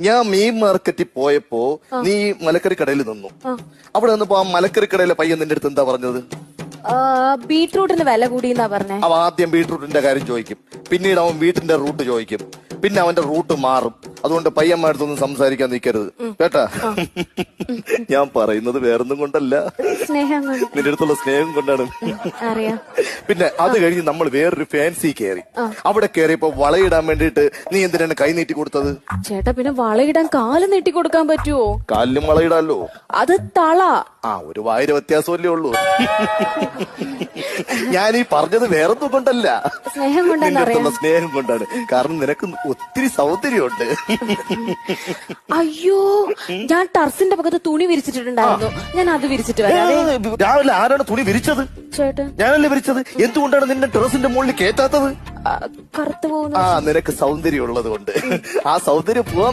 ഞാൻ മീൻ മാർക്കറ്റിൽ പോയപ്പോ നീ മലക്കറി കടയിൽ നിന്നു. അവിടെ നിന്നപ്പോ ആ മലക്കറി കടയിലെ പയ്യൻ നിന്റെ അടുത്ത് എന്താ പറഞ്ഞത്? ബീട്രൂട്ടിന് വില കൂടിയെന്നാ പറഞ്ഞേ. അവൻ ആദ്യം ബീട്രൂട്ടിന്റെ കാര്യം ചോദിക്കും, പിന്നീട് അവൻ വീട്ടിന്റെ റൂട്ട് ചോദിക്കും, പിന്നെ അവന്റെ റൂട്ട് മാറും. അതുകൊണ്ട് പയ്യന്മാരടുത്തൊന്നും സംസാരിക്കാൻ നിൽക്കരുത് കേട്ടാ. ഞാൻ പറയുന്നത് വേറൊന്നും കൊണ്ടല്ല, സ്നേഹം നിന്റെ അടുത്തുള്ള സ്നേഹം കൊണ്ടാണ്. അറിയാം. പിന്നെ അത് കഴിഞ്ഞ് നമ്മൾ വേറൊരു ഫാൻസി കയറി. അവിടെ കയറിയപ്പോ വളയിടാൻ വേണ്ടിട്ട് നീ എന്തിനാണ് കൈ നീട്ടി കൊടുത്തത്? ചേട്ടാ, പിന്നെ വളയിടാൻ കാല് നീട്ടി കൊടുക്കാൻ പറ്റുമോ? കാലിലും വളയിടാലോ. അത് തള. ഒരു വായിര വ്യത്യാസമല്ലേ ഉള്ളൂ. ഞാൻ ഈ പറഞ്ഞത് വേറൊന്നും കൊണ്ടല്ല, സ്നേഹം കൊണ്ടാണ്. സ്നേഹം കൊണ്ടാണ്. കാരണം നിനക്ക് ഒത്തിരി സൗന്ദര്യമുണ്ട്. അയ്യോ, ഞാൻ ടർസിന്റെ പക്കത്ത് തുണി വിരിച്ചിട്ടുണ്ടായിരുന്നു. ഞാൻ അത് വിരിച്ചിട്ട് വരാം. രാവിലെ ആരാണ് തുണി വിരിച്ചത്? ചേട്ടൻ. ഞാനല്ലേ വിരിച്ചത്. എന്തുകൊണ്ടാണ് നിന്റെ ടെറസിന്റെ മുകളിൽ കേറ്റാത്തത്? കറുത്തു പോകുന്നു. നിനക്ക് സൗന്ദര്യം ഉള്ളത് കൊണ്ട്. ആ സൗന്ദര്യം പോവാൻ